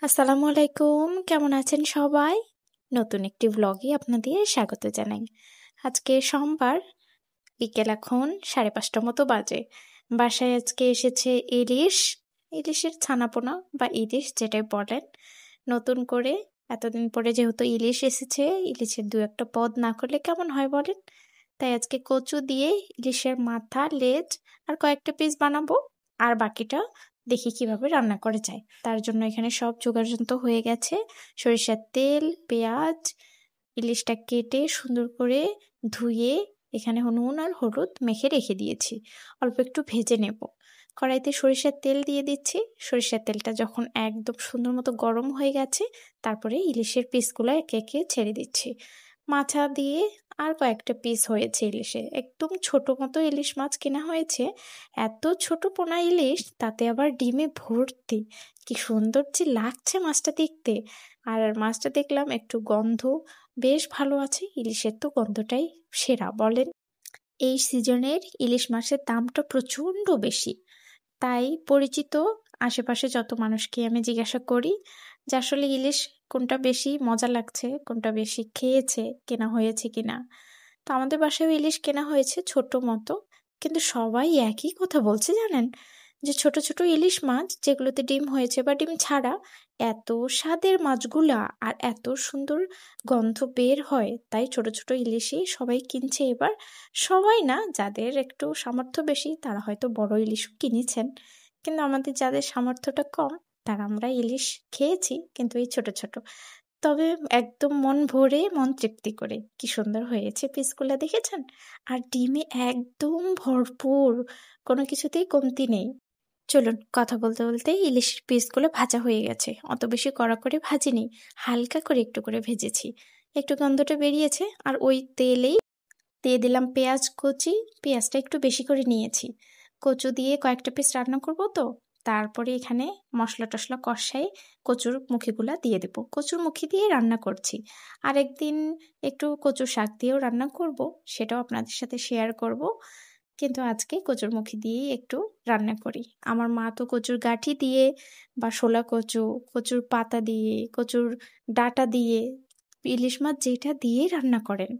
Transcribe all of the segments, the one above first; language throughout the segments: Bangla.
আসসালামু আলাইকুম, কেমন আছেন সবাই? নতুন একটি ব্লগে আপনাদের স্বাগত জানাই। আজকে সোমবার, বিকেল এখন 5:30 মতো বাজে। বাসায় আজকে এসেছে ইলিশের ছানাপোনা বা ইলিশ যেটাই বলেন। নতুন করে এতদিন পরে যেহেতু ইলিশ এসেছে, ইলিশের দু একটা পদ না করলে কেমন হয় বলেন? তাই আজকে কচু দিয়ে ইলিশের মাথা, লেজ আর কয়েকটা পিস বানাবো। আর বাকিটা দেখি কিভাবে রান্না করা যায়। তার জন্য এখানে সব জোগাড়যন্ত্র হয়ে গেছে। সরিষার তেল, পেঁয়াজ, ইলিশটা কেটে সুন্দর করে ধুয়ে এখানে নুন আর হলুদ মেখে রেখে দিয়েছি। অল্প একটু ভেজে নেব। কড়াইতে সরিষার তেল দিয়ে দিচ্ছি। সরিষার তেলটা যখন একদম সুন্দর মতো গরম হয়ে গেছে, তারপরে ইলিশের পিসগুলো একে একে ছেড়ে দিচ্ছি। মাথা দিয়ে আর কয়েকটা পিস হয়েছে ইলিশে। একদম ছোট মতো ইলিশ মাছ কেনা হয়েছে। এত ছোট পোনা ইলিশ, তাতে আবার ডিমে ভর্তি। কি সুন্দর যে লাগছে মাছটা দেখতে। আর মাছটা দেখলাম একটু গন্ধ বেশ ভালো আছে। ইলিশের তো গন্ধটাই সেরা বলেন। এই সিজনের ইলিশ মাছের দামটা প্রচণ্ড বেশি। তাই পরিচিত আশেপাশে যত মানুষকে আমি জিজ্ঞাসা করি যে আসলে ইলিশ কোনটা বেশি মজা লাগছে, কোনটা বেশি খেয়েছে, কেনা হয়েছে কিনা। তো আমাদের বাসায়ও ইলিশ কেনা হয়েছে ছোট মতো, কিন্তু সবাই একই কথা বলছে জানেন, যে ছোট ছোট ইলিশ মাছ যেগুলোতে ডিম হয়েছে বা ডিম ছাড়া, এত স্বাদের মাছগুলা আর এত সুন্দর গন্ধ বের হয়, তাই ছোট ছোট ইলিশই সবাই কিনছে এবার। সবাই না, যাদের একটু সামর্থ্য বেশি তারা হয়তো বড় ইলিশও কিনেছেন, কিন্তু আমাদের যাদের সামর্থ্যটা কম তারা আমরা ইলিশ খেয়েছি কিন্তু এই ছোট ছোট। তবে একদম মন ভরে মন তৃপ্তি করে কি সুন্দর হয়েছে পিসগুলো দেখেছেন। আর ডিমে একদম ভরপুর, কোনো কিছুতেই কমতি নেই। চলুন, কথা বলতে বলতে ইলিশের পিসগুলো ভাজা হয়ে গেছে। অত বেশি কড়া করে ভাজিনি, হালকা করে একটু করে ভেজেছি। একটু গন্ধটা বেরিয়েছে আর ওই তেলেই দিয়ে দিলাম পেঁয়াজ কুচি। পেঁয়াজটা একটু বেশি করে নিয়েছি। কচু দিয়ে কয়েকটা পিস রান্না করব তো, তারপরে এখানে মশলা টশলা কষাই কচুর মুখিগুলা দিয়ে দেবো। কচুর মুখি দিয়ে রান্না করছি। আরেকদিন একটু কচু শাক দিয়েও রান্না করব, সেটাও আপনাদের সাথে শেয়ার করব। কিন্তু আজকে কচুর মুখি দিয়েই একটু রান্না করি। আমার মা তো কচুর গাঁঠি দিয়ে বা শোলা কচু, কচুর পাতা দিয়ে, কচুর ডাঁটা দিয়ে, ইলিশ মাছ যেটা দিয়ে রান্না করেন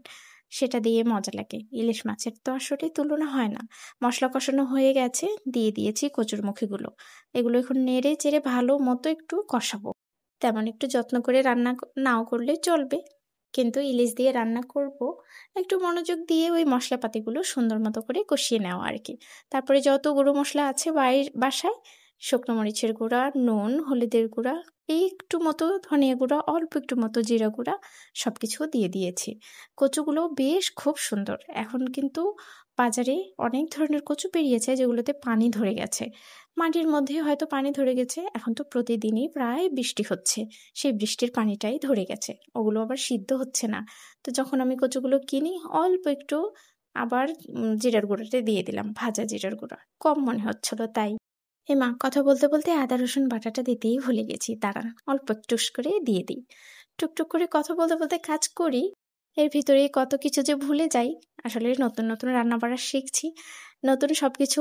সেটা দিয়ে মজা লাগে। ইলিশ মাছের তো আসলে তুলনা হয় না। মশলা কষানো হয়ে গেছে, দিয়ে দিয়েছি কচুর মুখিগুলো। এগুলো এখন নেড়ে চেড়ে ভালো মতো একটু কষাবো। তেমন একটু যত্ন করে রান্না নাও করলে চলবে, কিন্তু ইলিশ দিয়ে রান্না করব, একটু মনোযোগ দিয়ে ওই মশলাপাতিগুলো সুন্দর মতো করে কষিয়ে নেওয়া আর কি। তারপরে যত গুঁড়ো মশলা আছে বাসায়, শুকনো মরিচের গুঁড়া, নুন, হলুদের গুঁড়া, এই একটু মতো ধনিয়া গুঁড়া, অল্প একটু মতো জিরা গুঁড়া, সবকিছু দিয়ে দিয়েছি। কচুগুলো বেশ খুব সুন্দর। এখন কিন্তু বাজারে অনেক ধরনের কচু বেরিয়েছে যেগুলোতে পানি ধরে গেছে। মাটির মধ্যে হয়তো পানি ধরে গেছে। এখন তো প্রতিদিনই প্রায় বৃষ্টি হচ্ছে, সেই বৃষ্টির পানিটাই ধরে গেছে। ওগুলো আবার সিদ্ধ হচ্ছে না। তো যখন আমি কচুগুলো কিনি, অল্প একটু আবার জিরার গুঁড়োটা দিয়ে দিলাম, ভাজা জিরার গুঁড়া। কম মনে হচ্ছিল তাই। মা, কথা বলতে বলতে আদা রসুন বাটাটা দিতেই ভুলে গেছি, দাঁড়ান অল্প একটু করে দিয়ে দিই। টুকটুক করে কথা বলতে বলতে কাজ করি, এর ভিতরেই কত কিছু যে ভুলে যাই। আসলে নতুন নতুন রান্না বাড়া শিখছি, নতুন সবকিছু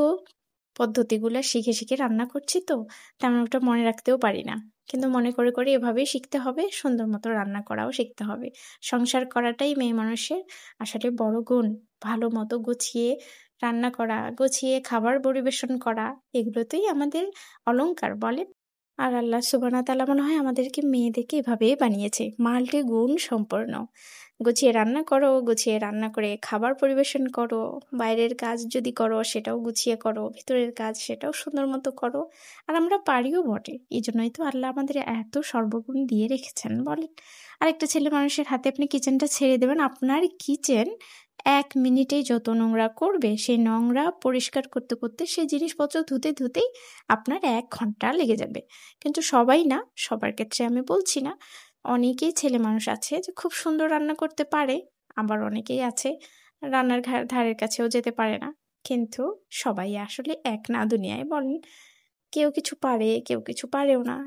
পদ্ধতিগুলো শিখে শিখে রান্না করছি, তো তেমন একটা মনে রাখতেও পারি না। কিন্তু মনে করে করে এভাবেই শিখতে হবে, সুন্দর মতো রান্না করাও শিখতে হবে। সংসার করাটাই মেয়ে মানুষের আসলে বড় গুণ। ভালো মতো গুছিয়ে রান্না করা, গুছিয়ে খাবার পরিবেশন করা, এগুলোতেই আমাদের অলংকার বলেন। আর আল্লাহ সুবহানাহু ওয়া তাআলা মনে হয় আমাদেরকে মেয়েদেরকে এভাবেই বানিয়েছে, মাল্টি গুণ সম্পন্ন। গুছিয়ে রান্না করো, গুছিয়ে রান্না করে খাবার পরিবেশন করো, বাইরের কাজ যদি করো সেটাও গুছিয়ে করো, ভিতরের কাজ সেটাও সুন্দর মতো করো। আর আমরা পারিও বটে, এই জন্যই তো আল্লাহ আমাদের এত সর্বগুণ দিয়ে রেখেছেন বলেন। আরেকটা ছেলে মানুষের হাতে আপনি কিচেনটা ছেড়ে দেবেন, আপনার কিচেন 1 মিনিটেই যত নোংরা করবে, সেই নোংরা পরিষ্কার করতে করতে সেই জিনিসপত্র ধুতে ধুতেই আপনার 1 ঘন্টা লেগে যাবে। কিন্তু সবাই না, সবার ক্ষেত্রে আমি বলছি না। অনেকেই ছেলে মানুষ আছে যে খুব সুন্দর রান্না করতে পারে, আবার অনেকেই আছে রান্নার ধারের কাছেও যেতে পারে না। কিন্তু সবাই আসলে এক না দুনিয়ায় বলেন। কেউ কিছু পারে, কেউ কিছু পারেও না।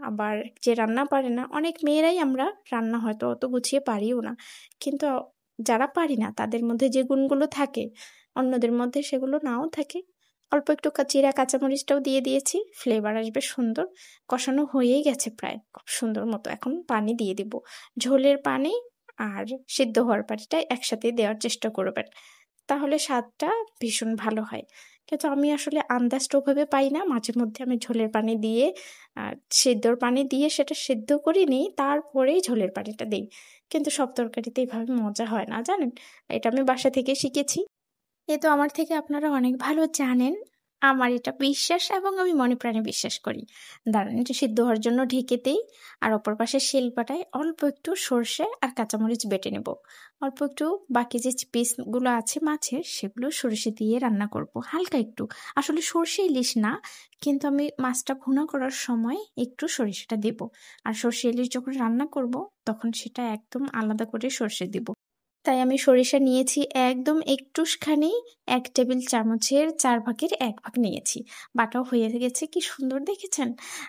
আবার যে রান্না পারে না, অনেক মেয়েরাই আমরা রান্না হয়তো অত গুছিয়ে পারিও না। কিন্তু যারা পারি না তাদের মধ্যে যে গুণগুলো থাকে, অন্যদের মধ্যে সেগুলো নাও থাকে। অল্প একটু চিরা কাঁচামরিচটাও দিয়ে দিয়েছি, ফ্লেভার আসবে সুন্দর। কষানো হয়েই গেছে প্রায় খুব সুন্দর মতো। এখন পানি দিয়ে দিব, ঝোলের পানি আর সিদ্ধ হওয়ার পানিটা একসাথে দেওয়ার চেষ্টা করবেন, তাহলে স্বাদটা ভীষণ ভালো হয়। কিন্তু আমি আসলে আন্দাজটা ওভাবে পাই না, মাঝে মধ্যে আমি ঝোলের পানি দিয়ে সিদ্ধর পানি দিয়ে সেটা সিদ্ধ করে নিই, তারপরেই ঝোলের পানিটা দিই। কিন্তু সব তরকারিতে এভাবে মজা হয় না জানেন, এটা আমি বাসা থেকে শিখেছি। এ তো আমার থেকে আপনারা অনেক ভালো জানেন, আমার এটা বিশ্বাস এবং আমি মনে প্রাণে বিশ্বাস করি। দাঁড়ান, এটা সিদ্ধ হওয়ার জন্য ঢেকে দেই, আর অপর পাশে শিলপাটায় অল্প একটু সর্ষে আর কাঁচামরিচ বেটে নেব। অল্প একটু বাকি যে পিসগুলো আছে মাছের, সেগুলো সর্ষে দিয়ে রান্না করব হালকা একটু। আসলে সর্ষে ইলিশ না, কিন্তু আমি মাছটা ভুনা করার সময় একটু সরিষাটা দেব। আর সর্ষে ইলিশ যখন রান্না করব, তখন সেটা একদম আলাদা করে সর্ষে দিব। তাই আমি সরিষা নিয়েছি একদম একটুখানি, ১ টেবিল চামচের ৪ ভাগের ১ ভাগ নিয়েছি। বাটাও হয়ে গেছে, কি সুন্দর দেখেছেন?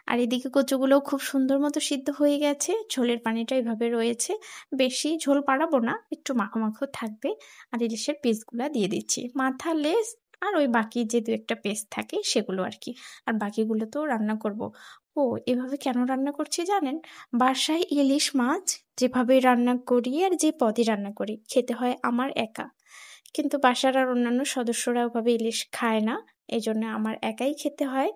আর এদিকে কচুগুলোও খুব সুন্দর মতো সিদ্ধ হয়ে গেছে। ঝোলের পানিটা এভাবে রয়েছে। বেশি ঝোল বাড়াবো না, একটু মাখো, মাখো থাকবে। আর ইলিশের পিসগুলা দিয়ে দিচ্ছি। মাথা, লেজ আর ওই বাকি যে ২-১ টা পিস থাকে সেগুলো আরকি। আর বাকিগুলো তো রান্না করব। ও এভাবে কেন রান্না করছি জানেন? বাসায় ইলিশ মাছ যেভাবে রান্না করি আর যে পদে রান্না করি, খেতে হয় আমার একা। কিন্তু বাসার আর অন্যান্য সদস্যরা ওভাবে ইলিশ খায় না। এজন্য আমার একাই খেতে হয়।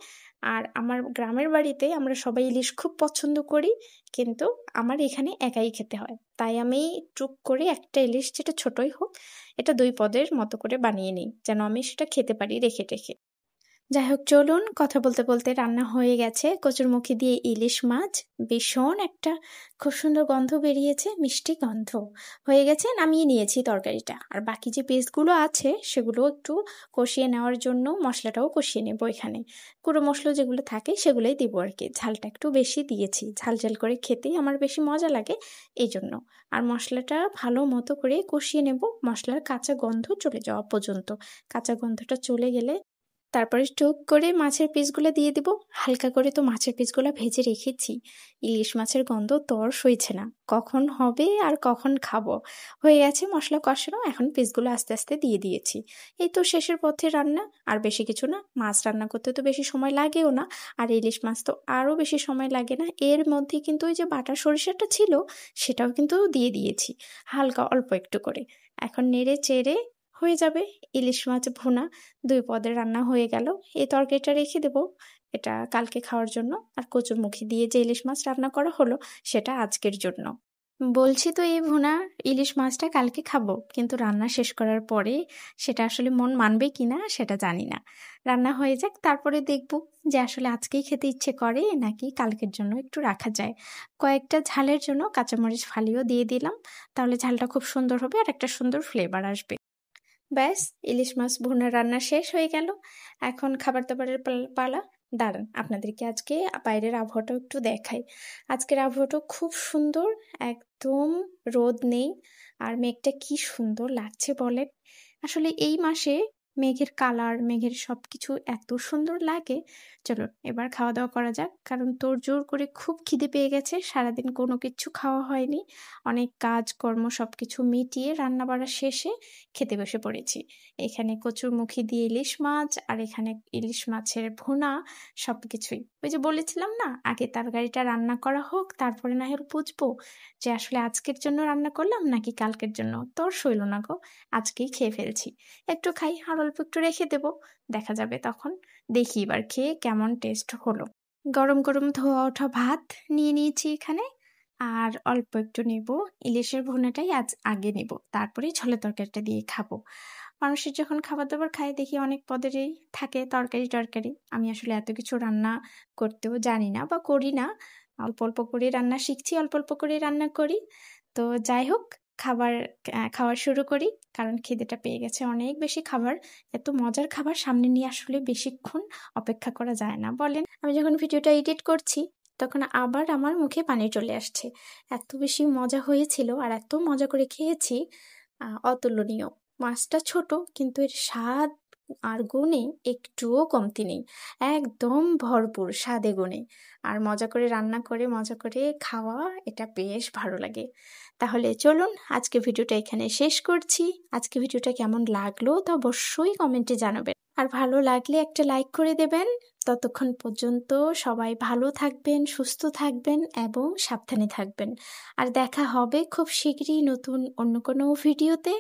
আর আমার গ্রামের বাড়িতে আমরা সবাই ইলিশ খুব পছন্দ করি। কিন্তু আমার এখানে একাই খেতে হয়। তাই আমি টুক করে একটা ইলিশ, যেটা ছোটই হোক, এটা ২ পদের মতো করে বানিয়ে নিই। যেন আমি সেটা খেতে পারি রেখে। যাই হোক, চলুন, কথা বলতে বলতে রান্না হয়ে গেছে। কচুরমুখী দিয়ে ইলিশ মাছ, ভীষণ একটা খুব সুন্দর গন্ধ বেরিয়েছে, মিষ্টি গন্ধ হয়ে গেছে। নামিয়ে নিয়েছি তরকারিটা। আর বাকি যে পিসগুলো আছে সেগুলো একটু কষিয়ে নেওয়ার জন্য মশলাটাও কষিয়ে নেব এখানে। গুঁড়ো মশলা যেগুলো থাকে সেগুলোই দিব আর কি। ঝালটা একটু বেশি দিয়েছি, ঝাল ঝাল করে খেতেই আমার বেশি মজা লাগে এই জন্য। আর মশলাটা ভালো মতো করে কষিয়ে নেব, মশলার কাঁচা গন্ধ চলে যাওয়া পর্যন্ত। কাঁচা গন্ধটা চলে গেলে তারপরে টুক করে মাছের পিসগুলো দিয়ে দিব। হালকা করে তো মাছের পিসগুলো ভেজে রেখেছি। ইলিশ মাছের গন্ধ তর সইছে না। কখন হবে আর কখন খাবো? হয়ে গেছে মসলা কষানো, এখন পিসগুলো আস্তে আস্তে দিয়ে দিয়েছি। এই তো শেষের পথে রান্না, আর বেশি কিছু না। মাছ রান্না করতে তো বেশি সময় লাগেও না, আর ইলিশ মাছ তো আরও বেশি সময় লাগে না। এর মধ্যে কিন্তু ওই যে বাটা সরিষাটা ছিল, সেটাও কিন্তু দিয়ে দিয়েছি হালকা অল্প একটু করে। এখন নেড়ে চেড়ে হয়ে যাবে ইলিশ মাছ ভুনা। ২ পদের রান্না হয়ে গেল। এই তরকারিটা রেখে দেব, এটা কালকে খাওয়ার জন্য। আর কচুরমুখী দিয়ে যে ইলিশ মাছ রান্না করা হলো, সেটা আজকের জন্য। বলছি তো এই ভুনা ইলিশ মাছটা কালকে খাবো, কিন্তু রান্না শেষ করার পরে সেটা আসলে মন মানবে কিনা সেটা জানি না। রান্না হয়ে যাক, তারপরে দেখব যে আসলে আজকেই খেতে ইচ্ছে করে নাকি কালকের জন্য একটু রাখা যায়। কয়েকটা ঝালের জন্য কাঁচামরিচ ফালিও দিয়ে দিলাম, তাহলে ঝালটা খুব সুন্দর হবে আর একটা সুন্দর ফ্লেভার আসবে। ব্যাস, ইলিশ মাছ ভুনা রান্না শেষ হয়ে গেল। এখন খাবার দাবারের পালা। দাঁড়ান, আপনাদেরকে আজকে বাইরের আবহাওয়াটাও একটু দেখাই। আজকের আবহাওয়াটাও খুব সুন্দর, একদম রোদ নেই। আর মেঘটা কি সুন্দর লাগছে বলেন। আসলে এই মাসে মেঘের কালার, মেঘের সবকিছু এত সুন্দর লাগে। চলুন এবার খাওয়া দাওয়া করা যাক, কারণ তোড়জোড় করে খুব খিদে পেয়ে গেছে। সারাদিন কোনো কিচ্ছু খাওয়া হয়নি। অনেক কাজকর্ম সবকিছু মিটিয়ে রান্না বাড়া শেষে খেতে বসে পড়েছি। এখানে কচুরমুখী দিয়ে ইলিশ মাছ, আর এখানে ইলিশ মাছের ভুনা, সবকিছুই। ওই যে বলেছিলাম না, আগে তরকারিটা রান্না করা হোক, তারপরে না হয় বুঝবো যে আসলে আজকের জন্য রান্না করলাম নাকি কালকের জন্য। তোর সইল না গো, আজকেই খেয়ে ফেলছি। একটু খাই আর অল্প একটু রেখে দেবো, দেখা যাবে তখন। দেখি এবার খেয়ে কেমন টেস্ট হলো। গরম গরম ধোয়া ওঠা ভাত নিয়ে নিয়েছি এখানে, আর অল্প একটু নেব ইলিশের ভুনাটাই আজ আগে নেব, তারপরে ছোলা তরকারিটা দিয়ে খাবো। মানুষের যখন খাবার দাবার খায় দেখি অনেক পদেরই থাকে তরকারি। আমি আসলে এত কিছু রান্না করতেও জানি না বা করি না। অল্প অল্প করে রান্না শিখছি, অল্প অল্প করে রান্না করি। তো যাই হোক, খাবার খাওয়া শুরু করি, কারণ খিদেটা পেয়ে গেছে অনেক বেশি। খাবার, এত মজার খাবার সামনে নিয়ে আসলে বেশিক্ষণ অপেক্ষা করা যায় না বলেন। আমি যখন ভিডিওটা এডিট করছি, তখন আবার আমার মুখে পানি চলে আসছে। এত বেশি মজা হয়েছিল আর এত মজা করে খেয়েছি, অতুলনীয়। মাছটা ছোট, কিন্তু এর স্বাদ আর গুণে একটুও কমতি নেই। একদম ভরপুর স্বাদে গুণে। আর মজা করে রান্না করে মজা করে খাওয়া, এটা বেশ ভালো লাগে। তাহলে চলুন আজকে ভিডিওটা এখানে শেষ করছি। আজকে ভিডিওটা কেমন লাগলো তা অবশ্যই কমেন্টে জানাবেন। আর ভালো লাগলে একটা লাইক করে দেবেন। ততক্ষণ পর্যন্ত সবাই ভালো থাকবেন, সুস্থ থাকবেন এবং সাবধানে থাকবেন। আর দেখা হবে খুব শীঘ্রই নতুন অন্য কোনো ভিডিওতে।